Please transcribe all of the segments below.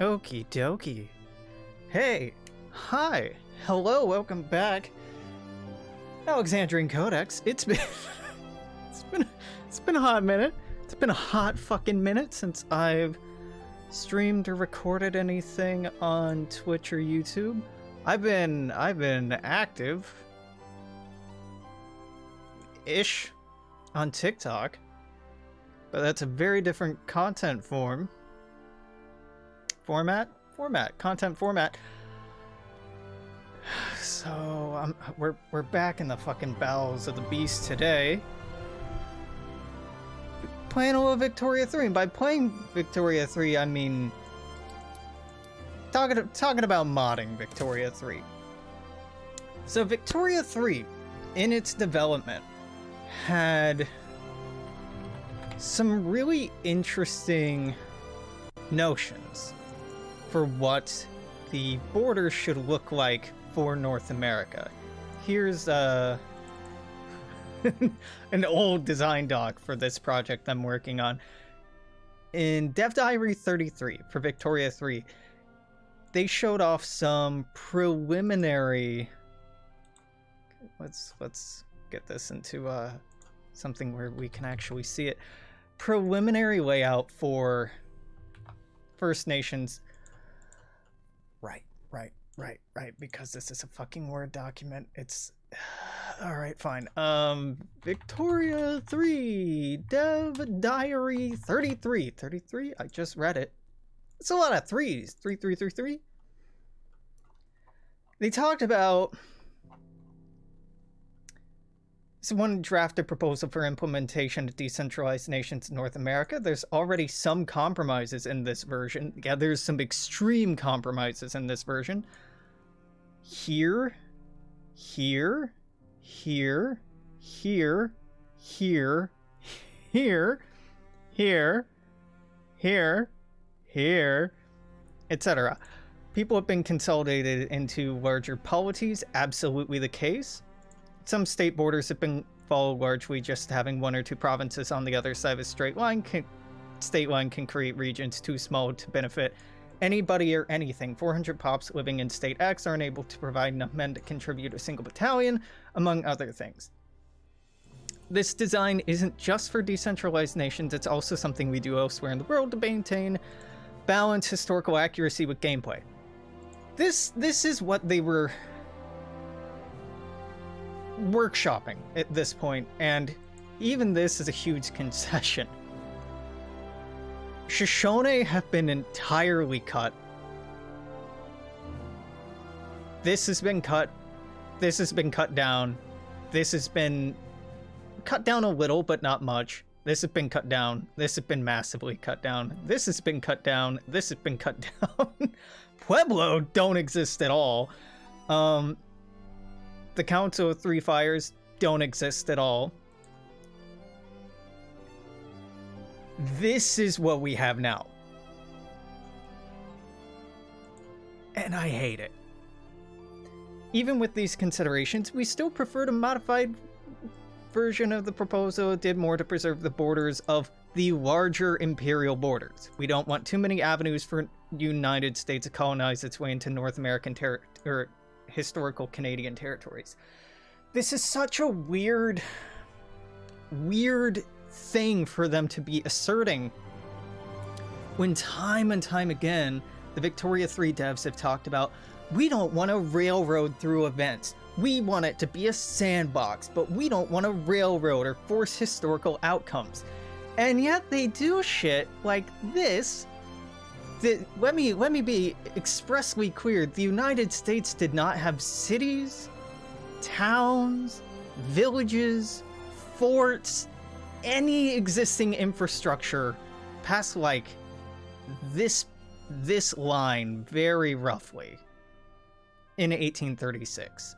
Okie dokie. Hey, hi, hello, welcome back. Alexandrian Codex. It's been a hot minute. It's been a hot fucking minute since I've streamed or recorded anything on Twitch or YouTube. I've been active ish on TikTok, but that's a very different content format. So we're back in the fucking bowels of the beast today, playing a little Victoria 3. And by playing Victoria 3, I mean talking about modding Victoria 3. So Victoria 3, in its development, had some really interesting notions for what the borders should look like for North America. Here's an old design doc for this project I'm working on. In Dev Diary 33 for Victoria 3, they showed off some preliminary... Let's get this into something where we can actually see it. Preliminary layout for First Nations. Right, because this is a fucking Word document. It's... Alright, fine. Victoria 3, Dev Diary 33. 33? I just read it. It's a lot of threes. 3333. They talked about... Someone drafted a proposal for implementation of decentralized nations in North America. There's already some compromises in this version. Yeah, there's some extreme compromises in this version. Here, here, here, here, here, here, here, here, here, etc. People have been consolidated into larger polities, absolutely the case. Some state borders have been followed largely just having one or two provinces on the other side of a straight line. State line can create regions too small to benefit anybody or anything. 400 pops living in state X aren't able to provide enough men to contribute a single battalion, among other things. This design isn't just for decentralized nations, it's also something we do elsewhere in the world to maintain balance, historical accuracy with gameplay. This is what they were workshopping at this point, and even this is a huge concession. Shoshone have been entirely cut. This has been cut. This has been cut down. This has been cut down a little, but not much. This has been cut down. This has been massively cut down. This has been cut down. This has been cut down. Pueblo don't exist at all. The Council of Three Fires don't exist at all. This is what we have now. And I hate it. Even with these considerations, we still prefer the modified version of the proposal. It did more to preserve the borders of the larger imperial borders. We don't want too many avenues for United States to colonize its way into North American or historical Canadian territories. This is such a weird thing for them to be asserting when time and time again the Victoria 3 devs have talked about, we don't want to railroad through events. We want it to be a sandbox, but we don't want to railroad or force historical outcomes. And yet they do shit like this. Let me be expressly clear. The United States did not have cities, towns, villages, forts, any existing infrastructure past like this line very roughly in 1836.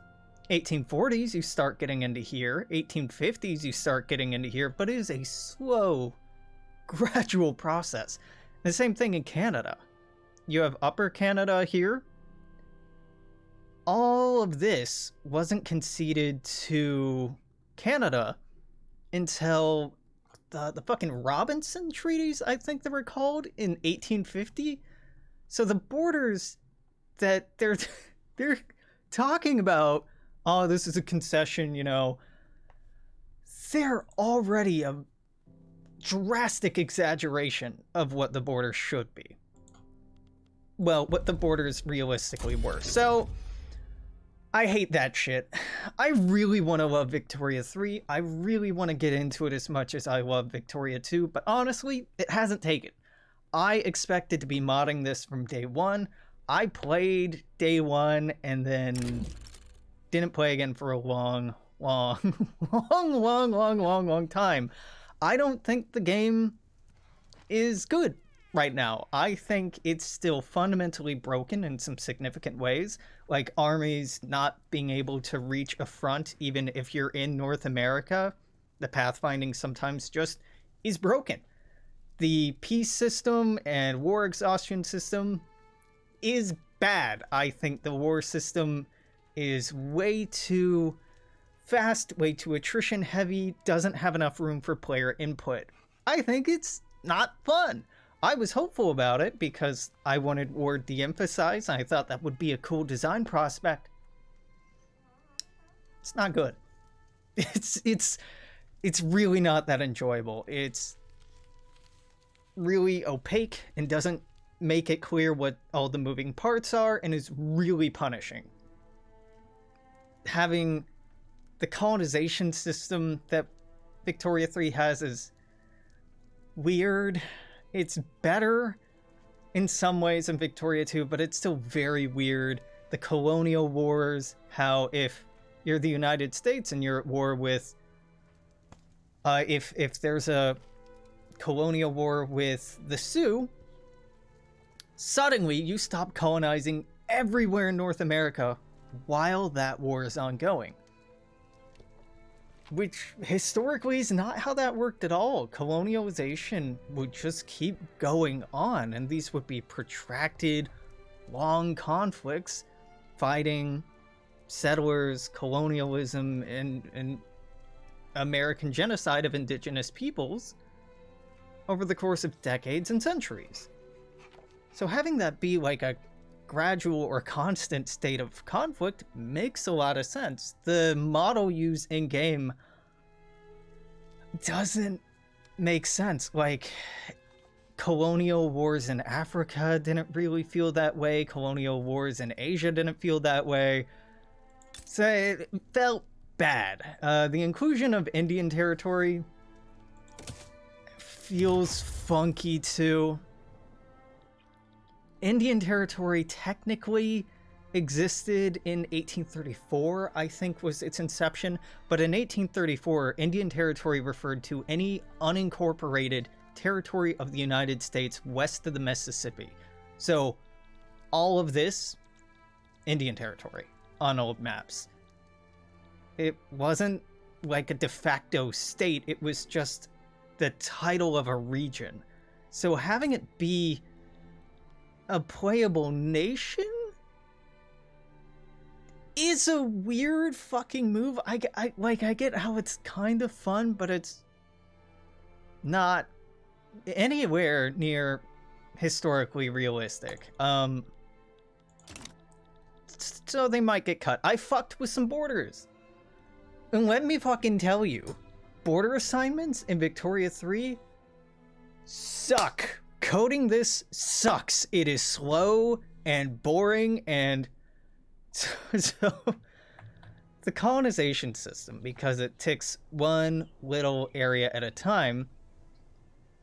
1840s you start getting into here, 1850s you start getting into here, but it is a slow, gradual process. The same thing in Canada. You have Upper Canada here. All of this wasn't conceded to Canada until the fucking Robinson treaties, I think they were called, in 1850. So the borders that they're talking about, oh, this is a concession, you know, they're already a drastic exaggeration of what the borders should be. Well, what the borders realistically were. So I hate that shit. I really want to love Victoria 3. I really want to get into it as much as I love Victoria 2, but honestly, it hasn't taken. I expected to be modding this from day one. I played day one and then didn't play again for a long time. I don't think the game is good right now. I think it's still fundamentally broken in some significant ways, like armies not being able to reach a front even if you're in North America. The pathfinding sometimes just is broken. The peace system and war exhaustion system is bad. I think the war system is way too fast, way too attrition heavy, doesn't have enough room for player input. I think it's not fun. I was hopeful about it because I wanted war de-emphasized. I thought that would be a cool design prospect. It's not good. It's really not that enjoyable. It's really opaque and doesn't make it clear what all the moving parts are, and is really punishing. Having the colonization system that Victoria 3 has is weird. It's better in some ways than Victoria 2, but it's still very weird. The colonial wars, how if you're the United States and you're at war with if there's a colonial war with the Sioux, suddenly you stop colonizing everywhere in North America while that war is ongoing. Which historically is not how that worked at all. Colonialization would just keep going on, and these would be protracted, long conflicts fighting settlers, colonialism, and American genocide of indigenous peoples over the course of decades and centuries. So having that be like a gradual or constant state of conflict makes a lot of sense. The model used in-game doesn't make sense. Like, colonial wars in Africa didn't really feel that way. Colonial wars in Asia didn't feel that way. So it felt bad. The inclusion of Indian territory feels funky too. Indian territory technically existed in 1834, I think was its inception, but in 1834, Indian territory referred to any unincorporated territory of the United States west of the Mississippi. So all of this, Indian territory on old maps. It wasn't like a de facto state, it was just the title of a region. So having it be a playable nation is a weird fucking move. I get how it's kind of fun, but it's not anywhere near historically realistic. So they might get cut. I fucked with some borders. And let me fucking tell you, border assignments in Victoria 3 suck. Coding this sucks. It is slow and boring, and so the colonization system, because it ticks one little area at a time,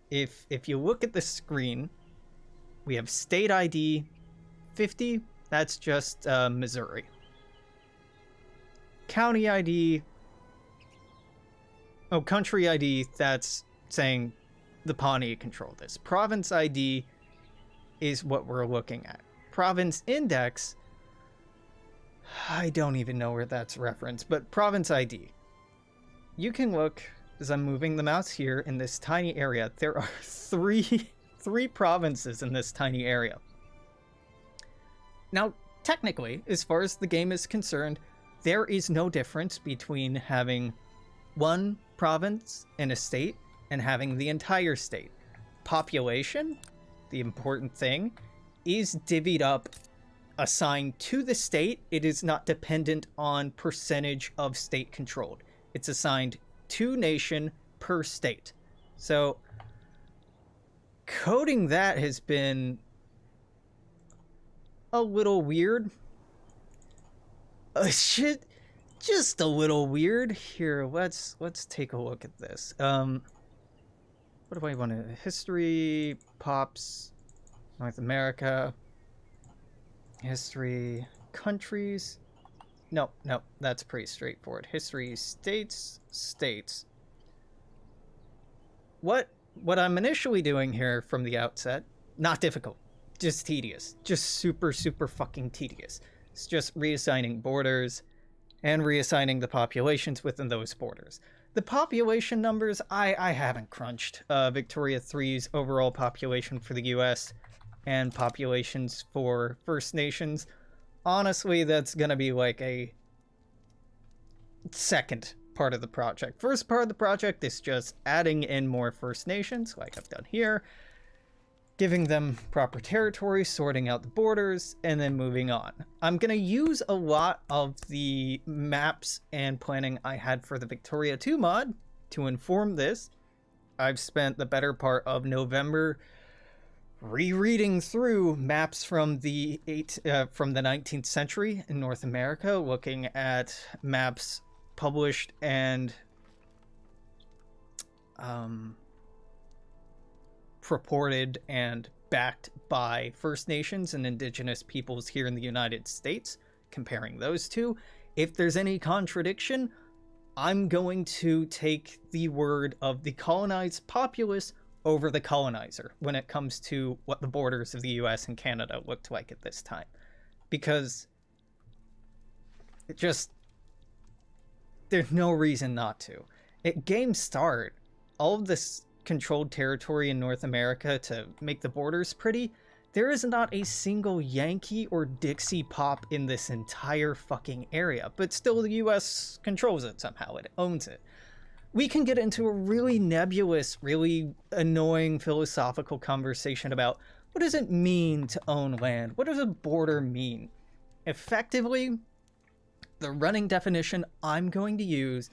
if you look at the screen, we have state ID 50, that's just Missouri. County ID, country ID, that's saying the Pawnee control this. Province ID is what we're looking at. Province index, I don't even know where that's referenced, but province ID. You can look, as I'm moving the mouse here in this tiny area, there are three provinces in this tiny area. Now, technically, as far as the game is concerned, there is no difference between having one province in a state and having the entire state. Population, the important thing, is divvied up, assigned to the state. It is not dependent on percentage of state controlled. It's assigned to nation per state. So coding that has been a little weird. Shit, just a little weird. Here, let's take a look at this. What do I want to... History, pops, North America, history, countries. No, that's pretty straightforward. History, states. What I'm initially doing here from the outset, not difficult, just tedious, just super fucking tedious. It's just reassigning borders and reassigning the populations within those borders. The population numbers, I haven't crunched. Victoria 3's overall population for the US and populations for First Nations. Honestly, that's gonna be like a second part of the project. First part of the project is just adding in more First Nations, like I've done here, giving them proper territory, sorting out the borders, and then moving on. I'm going to use a lot of the maps and planning I had for the Victoria 2 mod to inform this. I've spent the better part of November rereading through maps from the 19th century in North America, looking at maps published and purported and backed by First Nations and Indigenous peoples here in the United States, comparing those two. If there's any contradiction, I'm going to take the word of the colonized populace over the colonizer when it comes to what the borders of the US and Canada looked like at this time. Because it just... there's no reason not to. At game start, all of this controlled territory in North America to make the borders pretty, there is not a single Yankee or Dixie pop in this entire fucking area, but still the US controls it somehow. It owns it. We can get into a really nebulous, really annoying philosophical conversation about what does it mean to own land? What does a border mean? Effectively, the running definition I'm going to use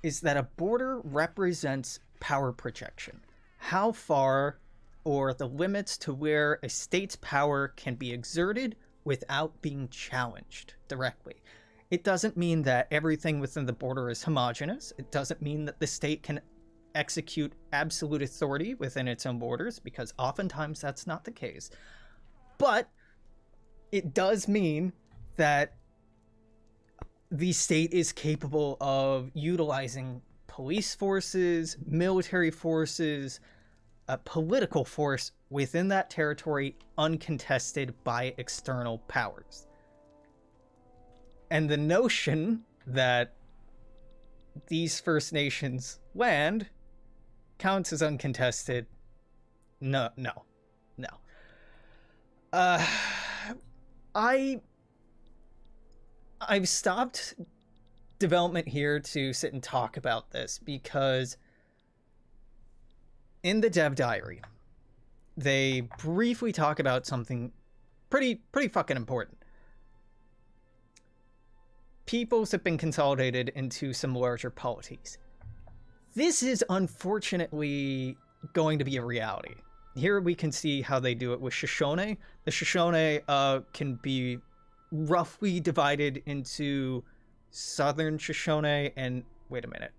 is that a border represents power projection. How far, or the limits to where a state's power can be exerted without being challenged directly. It doesn't mean that everything within the border is homogeneous. It doesn't mean that the state can execute absolute authority within its own borders, because oftentimes that's not the case. But it does mean that the state is capable of utilizing police forces, military forces, a political force within that territory uncontested by external powers. And the notion that these First Nations land counts as uncontested, no. I've stopped development here to sit and talk about this because in the dev diary, they briefly talk about something pretty fucking important. Peoples have been consolidated into some larger polities. This is unfortunately going to be a reality. Here we can see how they do it with Shoshone. The Shoshone can be roughly divided into Southern Shoshone and... wait a minute.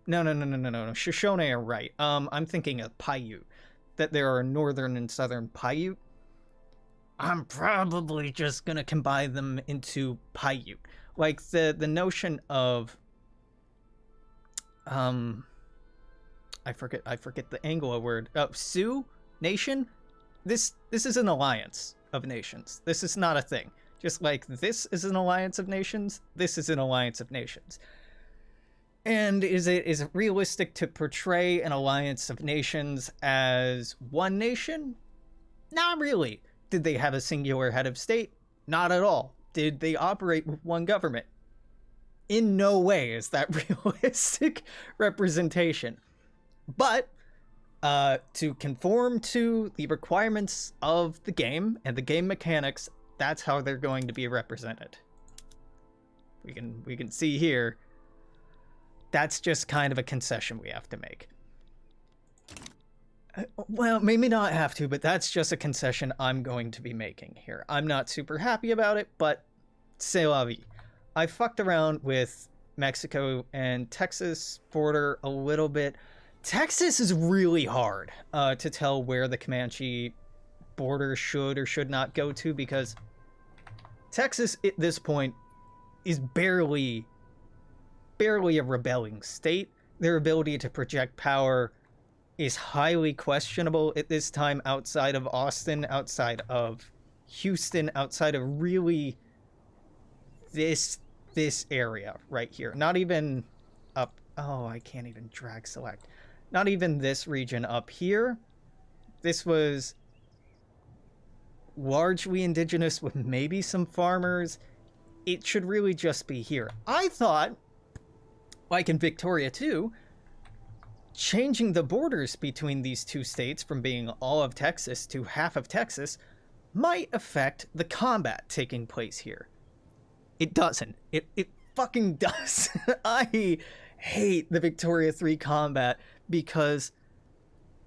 No. Shoshone are right. I'm thinking of Paiute. That there are Northern and Southern Paiute. I'm probably just gonna combine them into Paiute. Like the notion of... I forget the Anglo word. Sioux Nation? This is an alliance of nations. This is not a thing. Just like this is an alliance of nations, this is an alliance of nations. And is it realistic to portray an alliance of nations as one nation? Not really. Did they have a singular head of state? Not at all. Did they operate with one government? In no way is that realistic representation. But to conform to the requirements of the game and the game mechanics. That's how they're going to be represented. We can see here. That's just kind of a concession we have to make. Well, maybe not have to, but that's just a concession I'm going to be making here. I'm not super happy about it, but c'est la vie. I fucked around with Mexico and Texas border a little bit. Texas is really hard to tell where the Comanche border should or should not go to, because Texas at this point is barely a rebelling state. Their ability to project power is highly questionable at this time outside of Austin, outside of Houston, outside of really this area right here. Not even up. Oh, I can't even drag select. Not even this region up here. This was largely indigenous with maybe some farmers. It should really just be here. I thought, like in Victoria 2, changing the borders between these two states from being all of Texas to half of Texas might affect the combat taking place here. It doesn't. It fucking does. I hate the Victoria 3 combat because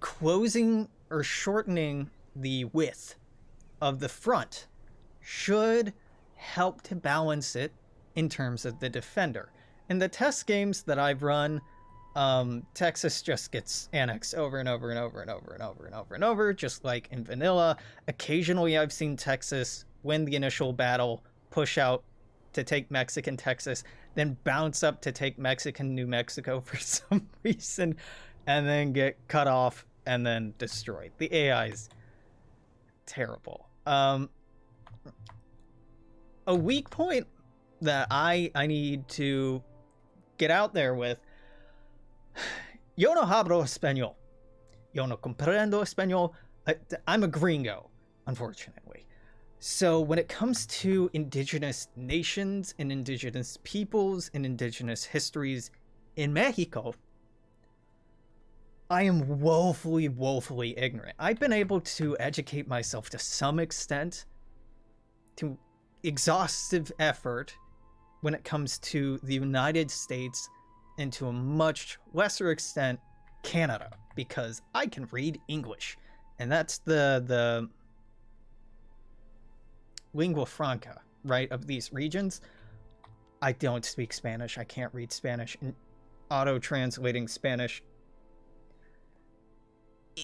closing or shortening the width of the front should help to balance it in terms of the defender. In the test games that I've run, Texas just gets annexed over and over and over and over and over and over and over, just like in vanilla. Occasionally I've seen Texas win the initial battle, push out to take Mexican Texas, then bounce up to take Mexican New Mexico for some reason, and then get cut off and then destroyed. The AI is terrible. A weak point that I need to get out there with: yo no hablo español. Yo no comprendo español. I'm a gringo, unfortunately. So when it comes to indigenous nations and indigenous peoples and indigenous histories in Mexico, I am woefully ignorant. I've been able to educate myself to some extent, to exhaustive effort, when it comes to the United States, and to a much lesser extent Canada, because I can read English, and that's the lingua franca, right, of these regions. I don't speak Spanish. I can't read Spanish, and auto-translating Spanish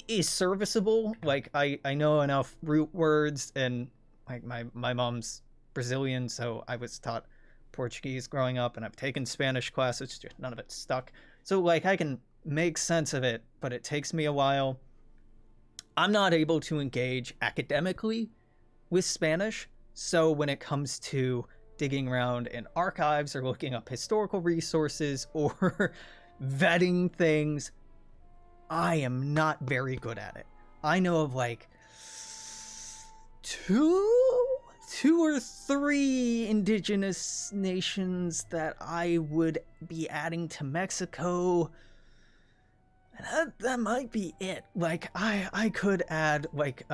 is serviceable. Like, I know enough root words, and like my mom's Brazilian, so I was taught Portuguese growing up, and I've taken Spanish classes, just none of it stuck. So like I can make sense of it, but it takes me a while. I'm not able to engage academically with Spanish, so when it comes to digging around in archives or looking up historical resources or vetting things, I am not very good at it. I know of like two or three indigenous nations that I would be adding to Mexico, and that might be it. Like I could add like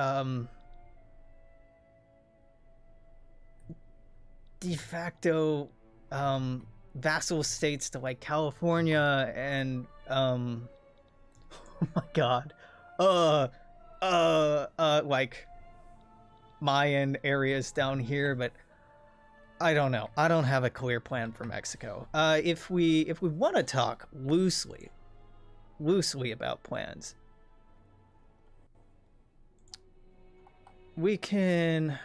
de facto vassal states to like California and oh my god, like Mayan areas down here, but I don't know. I don't have a clear plan for Mexico. If we want to talk loosely about plans, we can.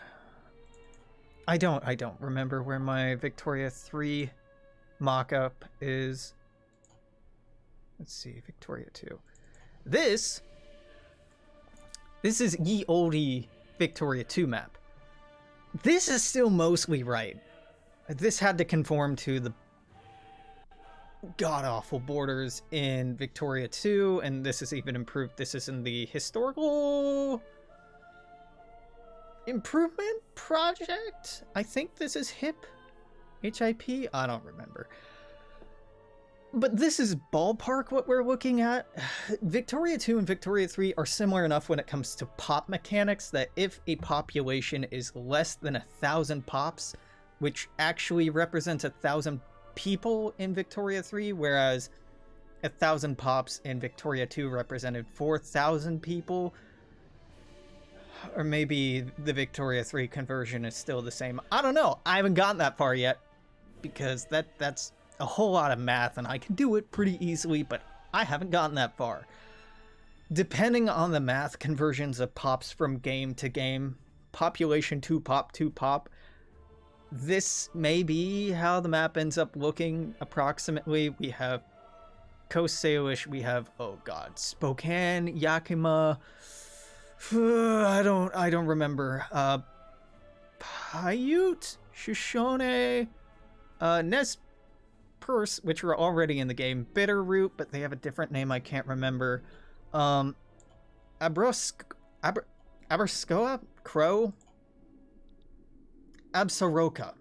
I don't remember where my Victoria 3 mock-up is. Let's see, Victoria 2. This is ye olde Victoria 2 map. This is still mostly right. This had to conform to the god-awful borders in Victoria 2, and this is even improved. This is in the historical improvement project? I think this is HIP? HIP? I don't remember. But this is ballpark what we're looking at. Victoria 2 and Victoria 3 are similar enough when it comes to pop mechanics that if a population is less than 1,000 pops, which actually represents 1,000 people in Victoria 3, whereas 1,000 pops in Victoria 2 represented 4,000 people, or maybe the Victoria 3 conversion is still the same. I don't know. I haven't gotten that far yet, because that's a whole lot of math, and I can do it pretty easily, but I haven't gotten that far. Depending on the math conversions of pops from game to game, population 2 pop, this may be how the map ends up looking approximately. We have Coast Salish, we have, oh god, Spokane, Yakima, I don't remember, Paiute, Shoshone, Nez Perce, which were already in the game, Bitterroot, but they have a different name I can't remember, Aberskoa, Crow, Absaroka,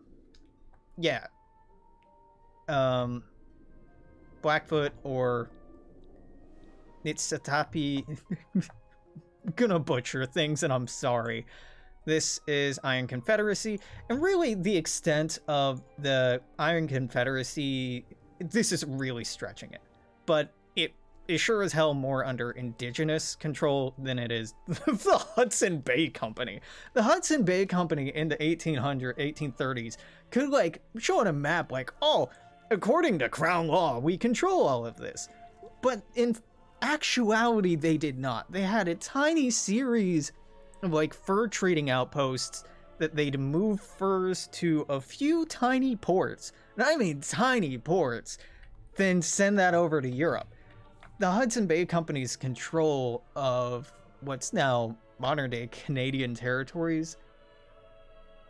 yeah, Blackfoot, or Nitsatapi. Gonna butcher things, and I'm sorry. This is Iron Confederacy, and really the extent of the Iron Confederacy, this is really stretching it, but it is sure as hell more under indigenous control than it is the Hudson Bay Company. The Hudson Bay Company in the 1830s could, like, show on a map, like, oh, according to Crown law, we control all of this. But in actuality, they did not. They had a tiny series of, like, fur trading outposts that they'd move furs to a few tiny ports, and I mean tiny ports, then send that over to Europe. The Hudson Bay Company's control of what's now modern-day Canadian territories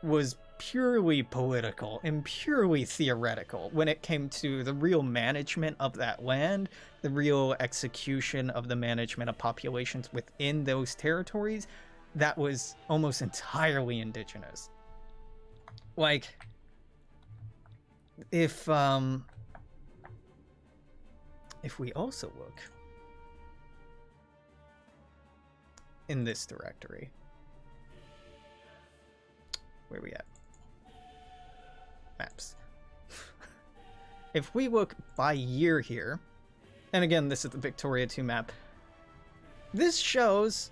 was purely political and purely theoretical when it came to the real management of that land, the real execution of the management of populations within those territories. That was almost entirely indigenous. Like, if we also look in this directory, where are we at? Maps. If we look by year here, and again, this is the Victoria 2 map, this shows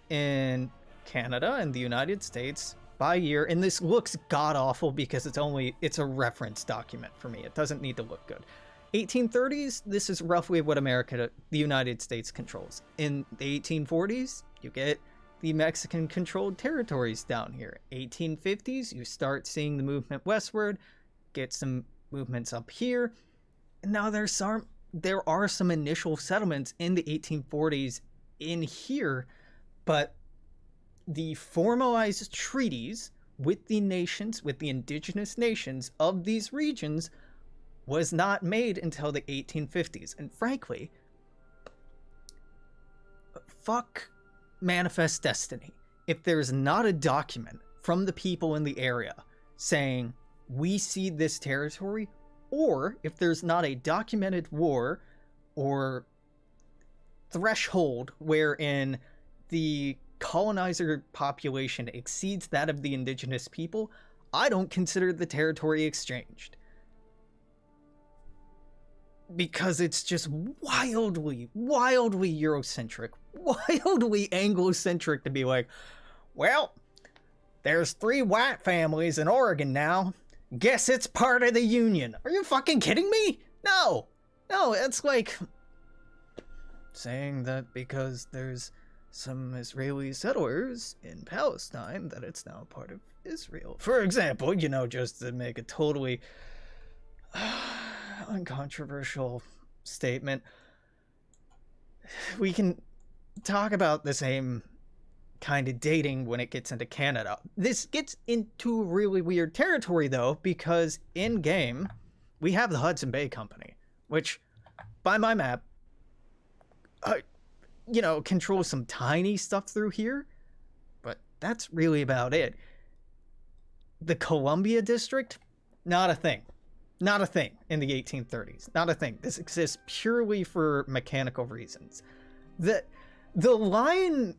in Canada and the United States by year, and this looks god-awful because it's a reference document for me. It doesn't need to look good. 1830s, this is roughly what the United States controls. In the 1840s, you get the Mexican-controlled territories down here. 1850s, you start seeing the movement westward, get some movements up here, and now there are some initial settlements in the 1840s in here, but the formalized treaties with the nations, with the indigenous nations of these regions, was not made until the 1850s. And frankly, fuck Manifest Destiny. If there's not a document from the people in the area saying, we cede this territory, or if there's not a documented war or threshold wherein the colonizer population exceeds that of the indigenous people, I don't consider the territory exchanged. Because it's just wildly Eurocentric, wildly Anglocentric to be like, well, there's 3 white families in Oregon now. Guess it's part of the Union. Are you fucking kidding me? No, it's like saying that because there's some Israeli settlers in Palestine that it's now part of Israel. For example, just to make a totally uncontroversial statement, we can talk about the same kind of dating when it gets into Canada. This gets into really weird territory, though, because in-game, we have the Hudson Bay Company, which, by my map, controls some tiny stuff through here, but that's really about it. The Columbia District, not a thing. Not a thing in the 1830s. Not a thing. This exists purely for mechanical reasons. The line,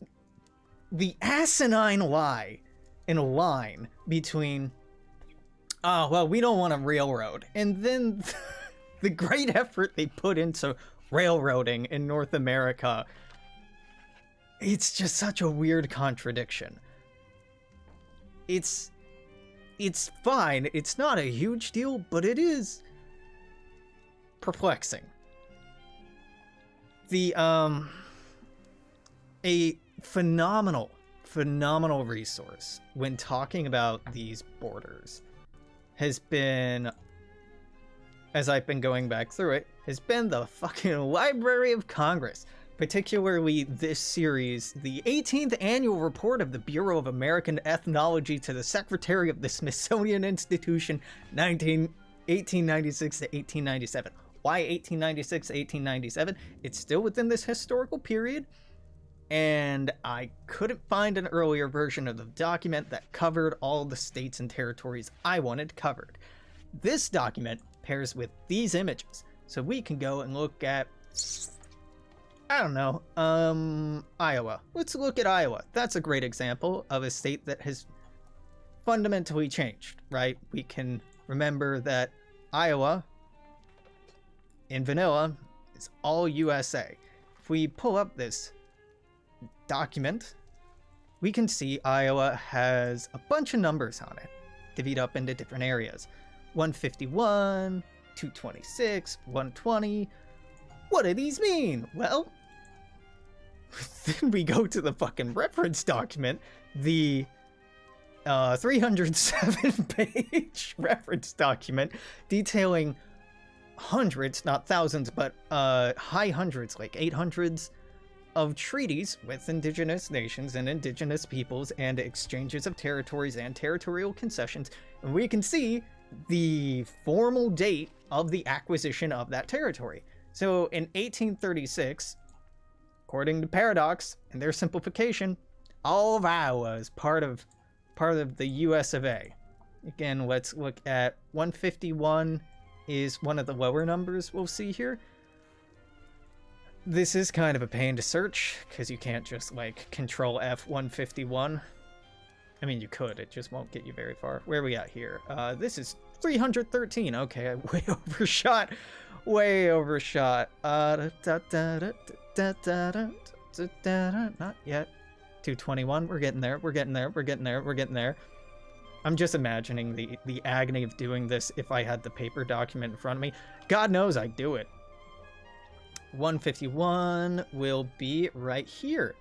the asinine lie in a line between, oh, well, we don't want a railroad, and then the great effort they put into railroading in North America. It's just such a weird contradiction. It's fine. It's not a huge deal, but it is perplexing. A phenomenal resource when talking about these borders has been, as I've been going back through it, has been the fucking Library of Congress. Particularly this series, the 18th annual report of the Bureau of American Ethnology to the Secretary of the Smithsonian Institution, 1896 to 1897. Why 1896 to 1897? It's still within this historical period, and I couldn't find an earlier version of the document that covered all the states and territories I wanted covered. This document pairs with these images, so we can go and look at, I don't know, Iowa. Let's look at Iowa. That's a great example of a state that has fundamentally changed, right? We can remember that Iowa, in vanilla, is all USA. If we pull up this document, we can see Iowa has a bunch of numbers on it, divvied up into different areas. 151, 226, 120. What do these mean? Well, then we go to the fucking reference document, the 307-page reference document detailing hundreds, not thousands, but high hundreds, like 800s, of treaties with indigenous nations and indigenous peoples and exchanges of territories and territorial concessions. And we can see the formal date of the acquisition of that territory. So in 1836, according to Paradox and their simplification, all of Iowa is part of the US of A. Again, let's look at 151 is one of the lower numbers we'll see here. This is kind of a pain to search because you can't just like Control F 151. I mean, you could, it just won't get you very far. Where are we at here? This is 313. Okay, I way overshot. Way overshot. Not yet. 221. We're getting there. We're getting there. We're getting there. We're getting there. I'm just imagining the agony of doing this if I had the paper document in front of me. God knows I'd do it. 151 will be right here.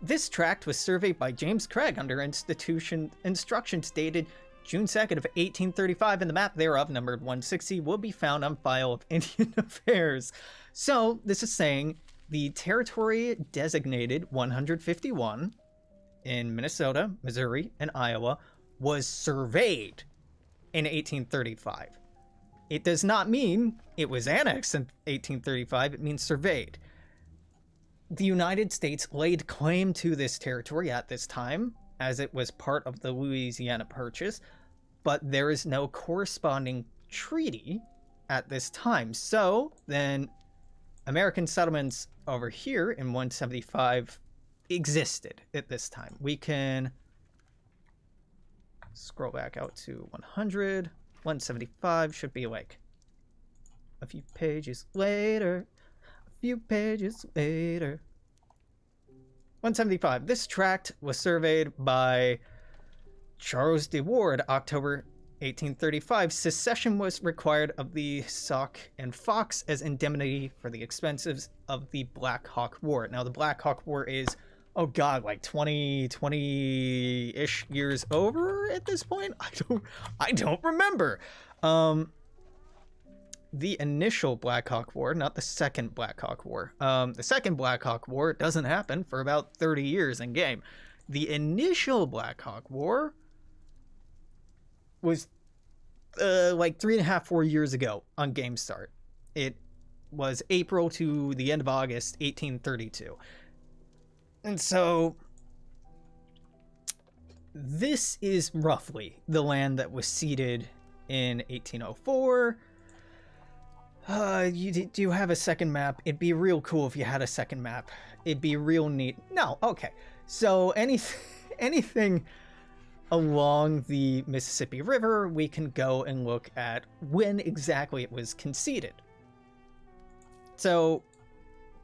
This tract was surveyed by James Craig under instructions dated June 2nd of 1835, and the map thereof, numbered 160, will be found on file of Indian Affairs. So this is saying the territory designated 151 in Minnesota, Missouri, and Iowa was surveyed in 1835. It does not mean it was annexed in 1835, it means surveyed. The United States laid claim to this territory at this time, as it was part of the Louisiana Purchase, but there is no corresponding treaty at this time. So then American settlements over here in 175 existed at this time. We can scroll back out to 100. 175 should be like a few pages later. A few pages later. 175. This tract was surveyed by Charles de Ward, October 1835. Secession was required of the Sauk and Fox as indemnity for the expenses of the Black Hawk War. Now, the Black Hawk War is, oh god, like 20-ish years over at this point? I don't remember. The initial Black Hawk War, not the second Black Hawk War. The second Black Hawk War doesn't happen for about 30 years in game. The initial Black Hawk War was like 3.5, 4 years ago on Game Start. It was April to the end of August, 1832. And so this is roughly the land that was ceded in 1804. Do you have a second map? It'd be real cool if you had a second map. It'd be real neat. No, okay. So anything along the Mississippi River, we can go and look at when exactly it was conceded. So,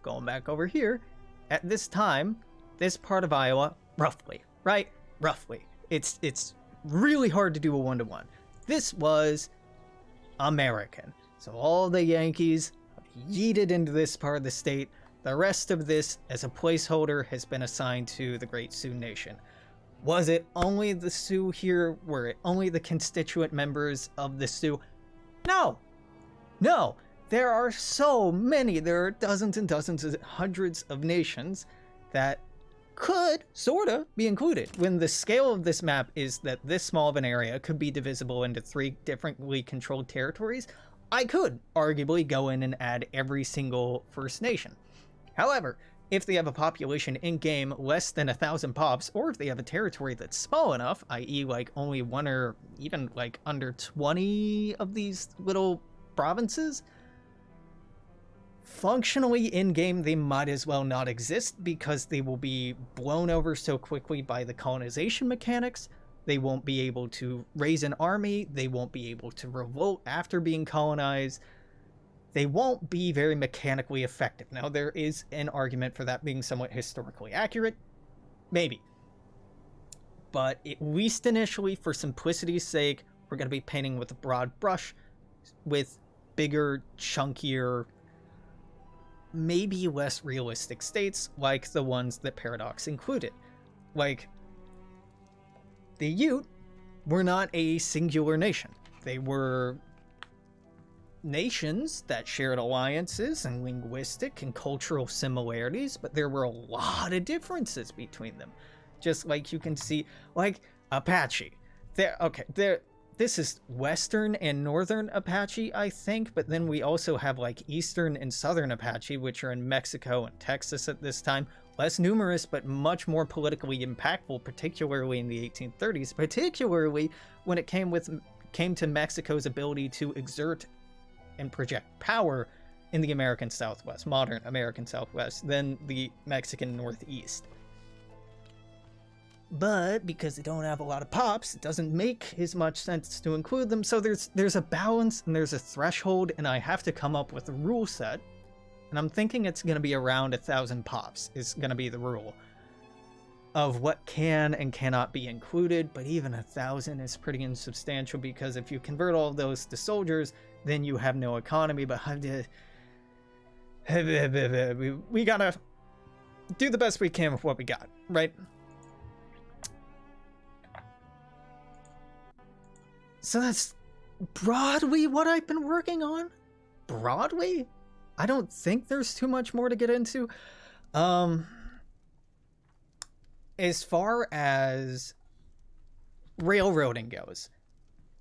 going back over here, at this time, this part of Iowa, roughly, right? Roughly. It's really hard to do a one-to-one. This was American. So all the Yankees yeeted into this part of the state. The rest of this, as a placeholder, has been assigned to the Great Sioux Nation. Was it only the Sioux here? Were it only the constituent members of the Sioux? No. No. There are so many. There are dozens and dozens, hundreds of nations that could sort of be included. When the scale of this map is that this small of an area could be divisible into 3 differently controlled territories, I could arguably go in and add every single First Nation. However, if they have a population in-game less than 1,000 pops, or if they have a territory that's small enough, i.e. like only 1 or even like under 20 of these little provinces, functionally in-game they might as well not exist because they will be blown over so quickly by the colonization mechanics. They won't be able to raise an army. They won't be able to revolt after being colonized. They won't be very mechanically effective. Now, there is an argument for that being somewhat historically accurate. Maybe. But at least initially, for simplicity's sake, we're going to be painting with a broad brush with bigger, chunkier, maybe less realistic states like the ones that Paradox included. Like, the Ute were not a singular nation. They were nations that shared alliances and linguistic and cultural similarities, but there were a lot of differences between them. Just like you can see, like Apache. This is Western and Northern Apache, I think, but then we also have like Eastern and Southern Apache, which are in Mexico and Texas at this time. Less numerous, but much more politically impactful, particularly in the 1830s, particularly when it came to Mexico's ability to exert and project power in the American Southwest, modern American Southwest, than the Mexican Northeast. But because they don't have a lot of pops, it doesn't make as much sense to include them, so there's a balance and there's a threshold, and I have to come up with a rule set. And I'm thinking it's going to be around 1,000 pops is going to be the rule of what can and cannot be included. But even 1,000 is pretty insubstantial because if you convert all of those to soldiers, then you have no economy. But we gotta do the best we can with what we got, right? So that's broadly what I've been working on. Broadly? I don't think there's too much more to get into. As far as railroading goes,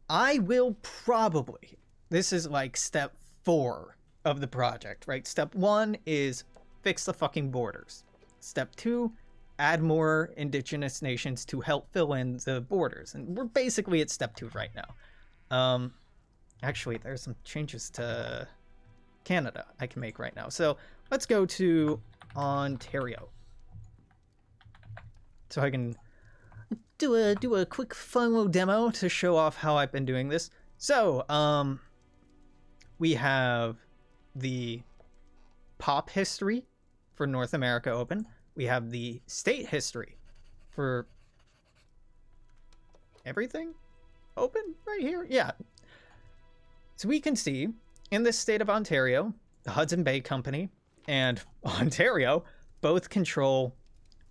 I will probably, this is like step 4 of the project, right? Step 1 is fix the fucking borders. Step 2, add more indigenous nations to help fill in the borders. And we're basically at step 2 right now. Actually, there's some changes to Canada I can make right now. So let's go to Ontario. So I can do a quick fun little demo to show off how I've been doing this. So we have the pop history for North America open. We have the state history for everything open right here. Yeah. So we can see in the state of Ontario, the Hudson Bay Company and Ontario both control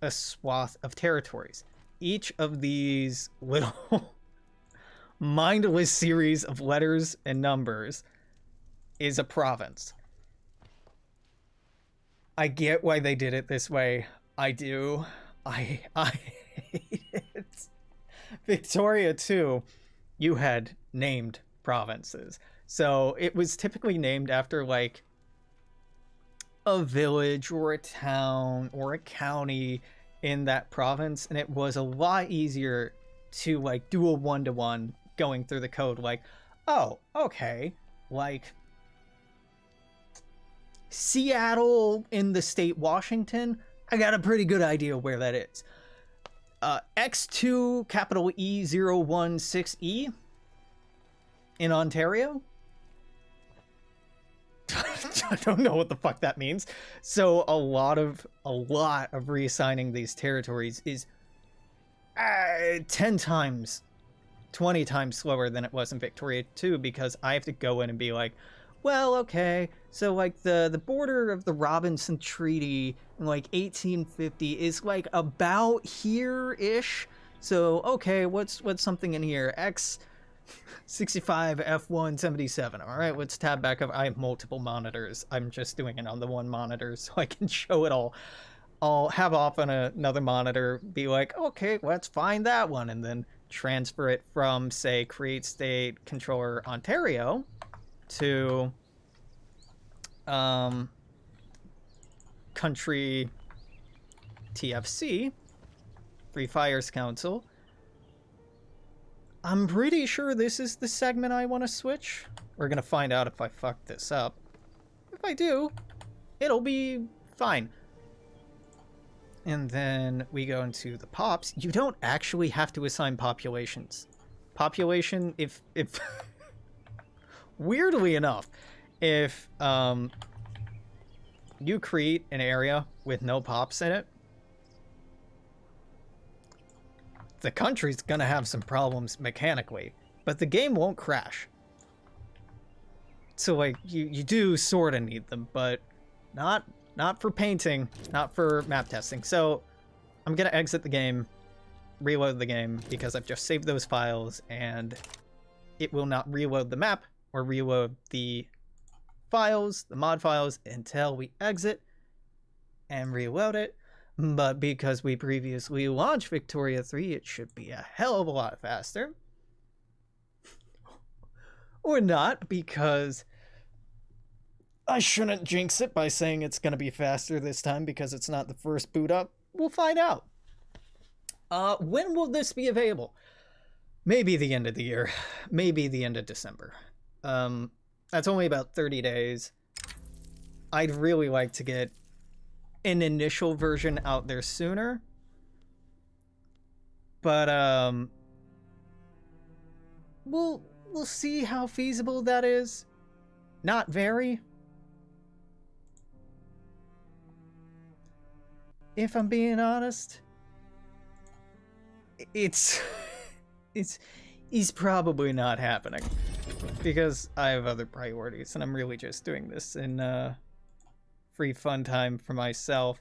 a swath of territories. Each of these little mindless series of letters and numbers is a province. I get why they did it this way. I do. I hate it. Victoria, too, you had named provinces. So it was typically named after like a village or a town or a county in that province, and it was a lot easier to like do a one-to-one going through the code. Like, oh, okay, like Seattle in the state Washington, I got a pretty good idea where that is. X2 capital E016E in Ontario. I don't know what the fuck that means. So a lot of reassigning these territories is 10 times, 20 times slower than it was in Victoria 2, because I have to go in and be like, well, okay, so like the border of the Robinson Treaty in like 1850 is like about here-ish. So okay, what's something in here? X 65 F177. All right, let's tab back up. I have multiple monitors. I'm just doing it on the one monitor so I can show it all. I'll have off on another monitor, be like, okay, let's find that one, and then transfer it from, say, Create State Controller Ontario to Country TFC, Free Fires Council. I'm pretty sure this is the segment I want to switch. We're going to find out if I fuck this up. If I do, it'll be fine. And then we go into the pops. You don't actually have to assign populations. Population, if weirdly enough, if you create an area with no pops in it, the country's gonna have some problems mechanically, but the game won't crash. So like you do sort of need them, but not for painting, not for map testing. So I'm gonna exit the game, reload the game, because I've just saved those files and it will not reload the map or reload the files, the mod files, until we exit and reload it. But because we previously launched Victoria 3, it should be a hell of a lot faster. Or not, because I shouldn't jinx it by saying it's going to be faster this time because it's not the first boot up. We'll find out. When will this be available? Maybe the end of the year. Maybe the end of December. That's only about 30 days. I'd really like to get an initial version out there sooner. But we'll see how feasible that is. Not very. If I'm being honest, it's probably not happening because I have other priorities and I'm really just doing this in free fun time for myself.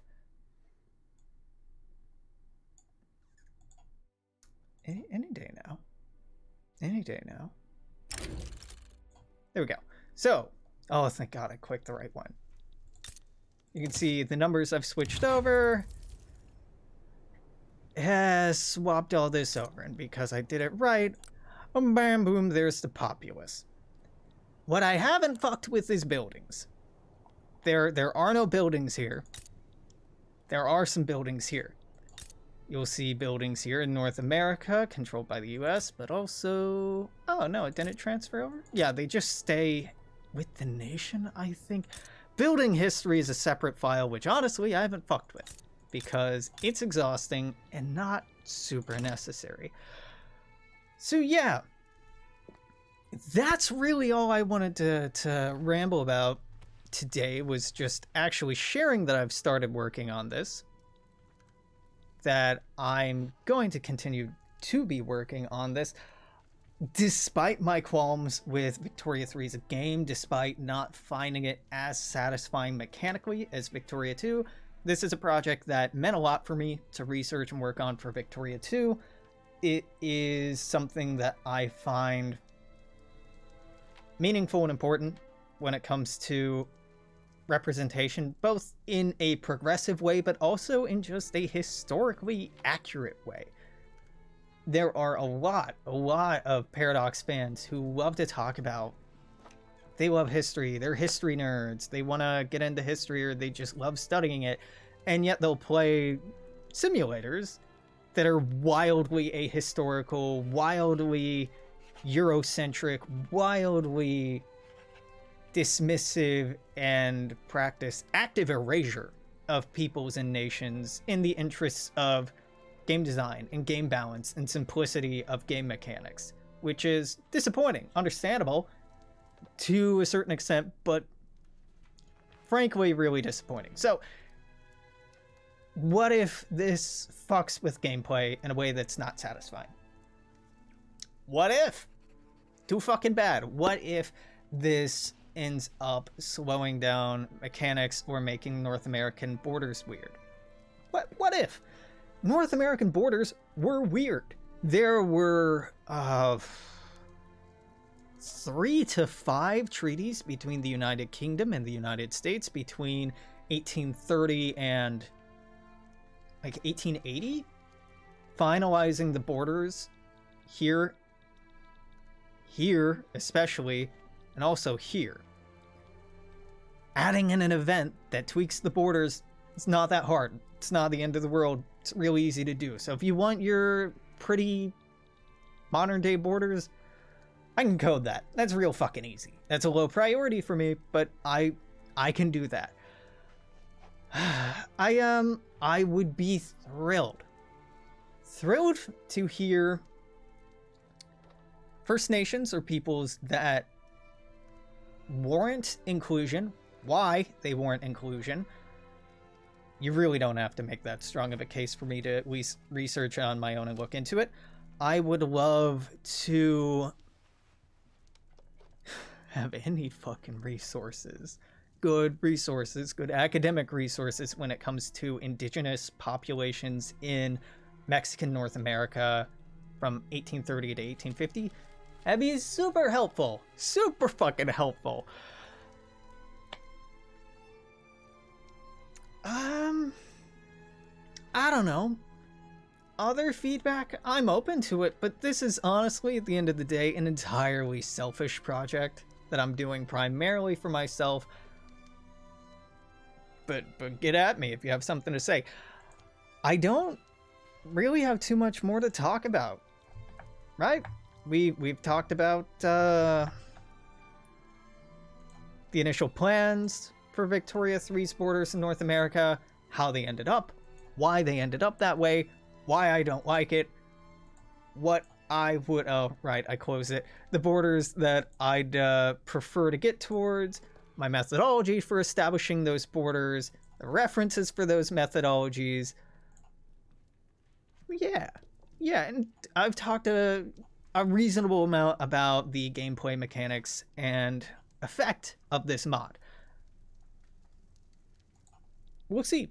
Any day now. Any day now. There we go. So, oh, thank God I clicked the right one. You can see the numbers I've switched over. It has swapped all this over, and because I did it right, bam, boom, there's the populace. What I haven't fucked with is buildings. There are no buildings here. There are some buildings here. You'll see buildings here in North America, controlled by the US, but also... Oh, no, it didn't transfer over? Yeah, they just stay with the nation, I think. Building history is a separate file, which honestly I haven't fucked with, because it's exhausting and not super necessary. So yeah, that's really all I wanted to ramble about today, was just actually sharing that I've started working on this, that I'm going to continue to be working on this, despite my qualms with Victoria 3 as a game, despite not finding it as satisfying mechanically as Victoria 2. This is a project that meant a lot for me to research and work on for Victoria 2. It is something that I find meaningful and important when it comes to representation, both in a progressive way, but also in just a historically accurate way. There are a lot of Paradox fans who love to talk about, they love history, they're history nerds, they want to get into history, or they just love studying it, and yet they'll play simulators that are wildly ahistorical, wildly Eurocentric, wildly dismissive, and practice active erasure of peoples and nations in the interests of game design and game balance and simplicity of game mechanics, which is disappointing, understandable to a certain extent, but frankly really disappointing. So what if this fucks with gameplay in a way that's not satisfying? What if? Too fucking bad. What if this ends up slowing down mechanics or making North American borders weird? What if? North American borders were weird. There were 3 to 5 treaties between the United Kingdom and the United States between 1830 and like 1880, finalizing the borders here especially, and also here. Adding in an event that tweaks the borders, it's not that hard. It's not the end of the world. It's really easy to do. So if you want your pretty modern day borders, I can code that. That's real fucking easy. That's a low priority for me, but I can do that. I would be thrilled to hear First Nations or peoples that warrant inclusion, why they warrant inclusion. You really don't have to make that strong of a case for me to at least research on my own and look into it. I would love to have any fucking resources, good academic resources when it comes to indigenous populations in Mexican North America from 1830 to 1850. That'd be super helpful. Super fucking helpful. I don't know. Other feedback, I'm open to it, but this is honestly, at the end of the day, an entirely selfish project that I'm doing primarily for myself. But get at me if you have something to say. I don't really have too much more to talk about, right? We've talked about the initial plans for Victoria 3's borders in North America, how they ended up, why they ended up that way, why I don't like it, what I would, oh, right, I close it, the borders that I'd prefer to get towards, my methodology for establishing those borders, the references for those methodologies. Yeah, and I've talked a reasonable amount about the gameplay mechanics and effect of this mod. We'll see.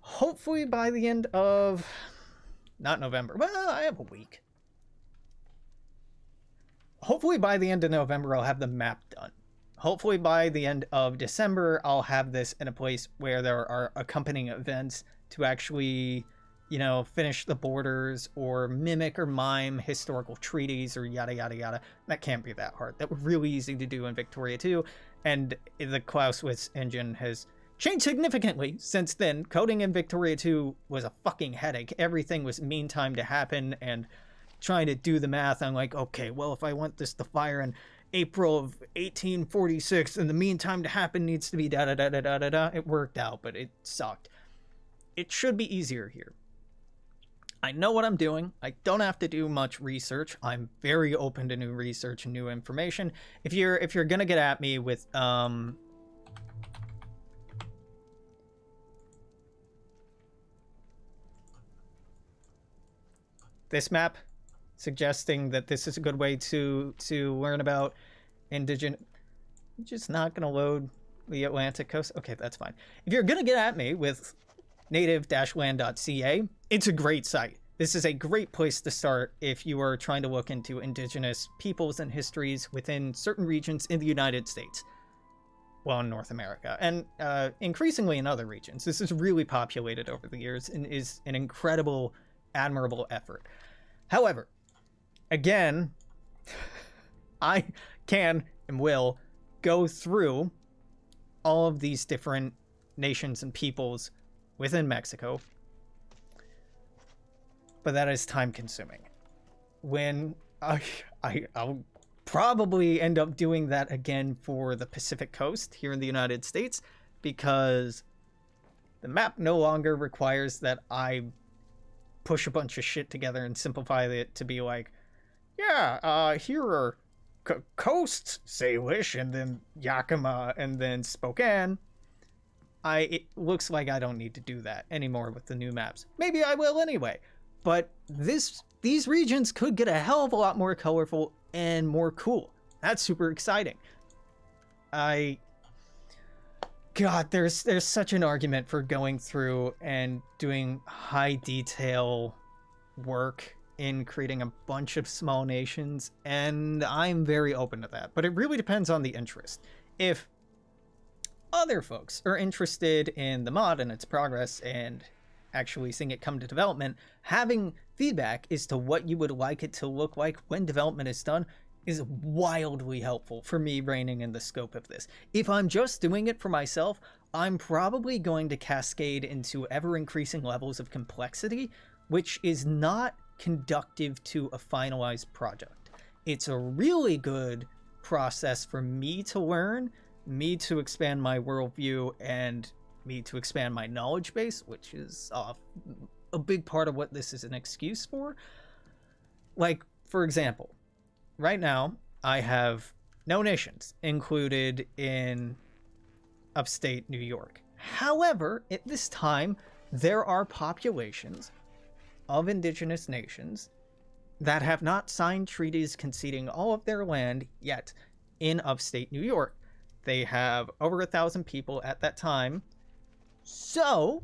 Hopefully by the end of, not November, well, I have a week. Hopefully by the end of November, I'll have the map done. Hopefully by the end of December, I'll have this in a place where there are accompanying events to actually, finish the borders or mimic or mime historical treaties or yada, yada, yada. That can't be that hard. That was really easy to do in Victoria 2. And the Clausewitz engine has changed significantly since then. Coding in Victoria 2 was a fucking headache. Everything was mean time to happen, and trying to do the math, I'm like, okay, well, if I want this to fire in April of 1846 and the mean time to happen needs to be da-da-da-da-da-da-da, it worked out, but it sucked. It should be easier here. I know what I'm doing. I don't have to do much research. I'm very open to new research and new information. If you're gonna get at me with this map, suggesting that this is a good way to learn about indigenous, just not gonna load the Atlantic coast. Okay, that's fine. If you're gonna get at me with native-land.ca, it's a great site. This is a great place to start if you are trying to look into indigenous peoples and histories within certain regions in the United States. Well, in North America, and increasingly in other regions. This is really populated over the years and is an incredible, admirable effort. However, again, I can and will go through all of these different nations and peoples within Mexico, but that is time consuming. When I'll probably end up doing that again for the Pacific Coast here in the United States, because the map no longer requires that I push a bunch of shit together and simplify it to be like, yeah, here are coasts, Salish, and then Yakima, and then Spokane. It looks like I don't need to do that anymore with the new maps. Maybe I will anyway, but these regions could get a hell of a lot more colorful and more cool. That's super exciting. God, there's such an argument for going through and doing high detail work in creating a bunch of small nations, and I'm very open to that. But it really depends on the interest. If other folks are interested in the mod and its progress and actually seeing it come to development, having feedback as to what you would like it to look like when development is done is wildly helpful for me reining in the scope of this. If I'm just doing it for myself, I'm probably going to cascade into ever-increasing levels of complexity, which is not conductive to a finalized project. It's a really good process for me to learn, me to expand my worldview, and me to expand my knowledge base, which is a big part of what this is an excuse for. Like, for example, right now, I have no nations included in upstate New York. However, at this time, there are populations of indigenous nations that have not signed treaties conceding all of their land yet in upstate New York. They have over 1,000 people at that time. So,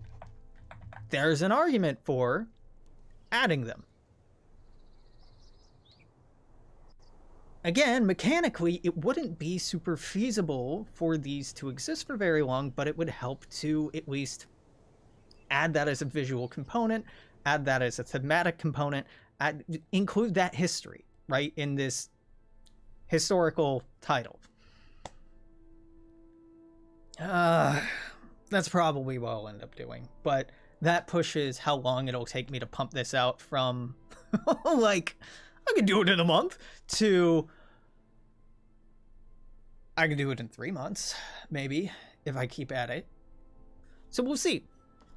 there's an argument for adding them. Again, mechanically, it wouldn't be super feasible for these to exist for very long, but it would help to at least add that as a visual component, add that as a thematic component, include that history, right, in this historical title. That's probably what I'll end up doing, but that pushes how long it'll take me to pump this out from, like, I can do it in a month, to I can do it in 3 months, maybe, if I keep at it. So we'll see.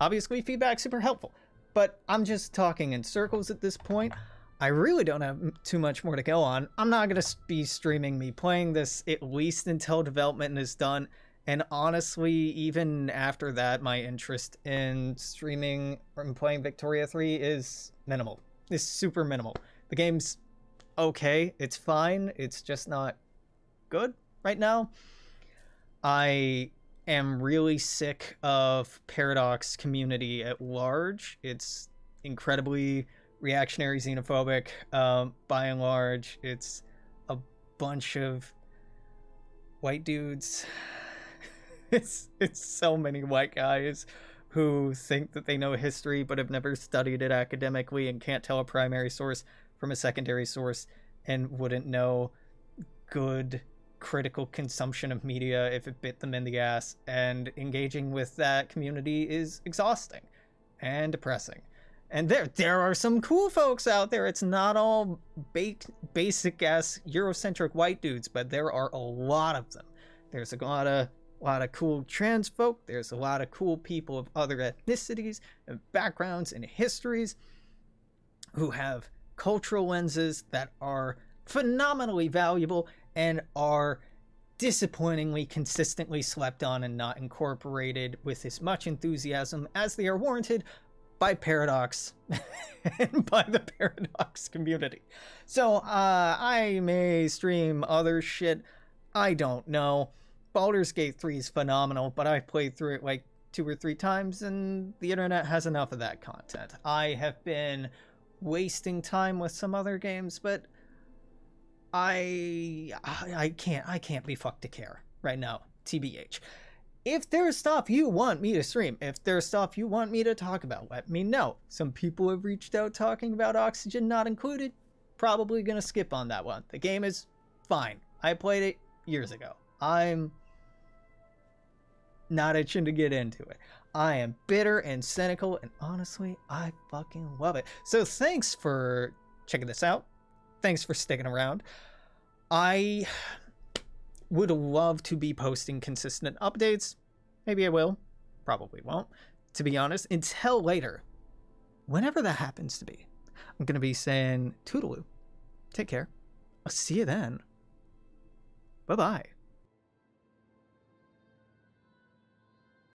Obviously, feedback's super helpful, but I'm just talking in circles at this point. I really don't have too much more to go on. I'm not going to be streaming me playing this at least until development is done. And honestly, even after that, my interest in streaming and playing Victoria 3 is minimal. It's super minimal. The game's okay. It's fine. It's just not good right now. I am really sick of Paradox community at large. It's incredibly reactionary, xenophobic, by and large. It's a bunch of white dudes. It's so many white guys who think that they know history but have never studied it academically and can't tell a primary source from a secondary source and wouldn't know good critical consumption of media if it bit them in the ass. And engaging with that community is exhausting and depressing. And there are some cool folks out there. It's not all basic ass Eurocentric white dudes, but there are a lot of them. There's a lot of cool trans folk. There's a lot of cool people of other ethnicities and backgrounds and histories who have cultural lenses that are phenomenally valuable and are disappointingly consistently slept on and not incorporated with as much enthusiasm as they are warranted by Paradox and by the Paradox community. So I may stream other shit. I don't know. Baldur's Gate 3 is phenomenal, but I've played through it like 2 or 3 times and the internet has enough of that content. I have been wasting time with some other games, but I can't be fucked to care right now, TBH. If there's stuff you want me to stream, if there's stuff you want me to talk about, let me know. Some people have reached out talking about Oxygen Not Included. Probably gonna skip on that one. The game is fine. I played it years ago. I'm not itching to get into it. I am bitter and cynical, and honestly, I fucking love it. So thanks for checking this out. thanks for sticking around. I would love to be posting consistent updates. Maybe I will. Probably won't, to be honest, until later. Whenever that happens to be. I'm going to be saying toodaloo. Take care. I'll see you then. Bye-bye.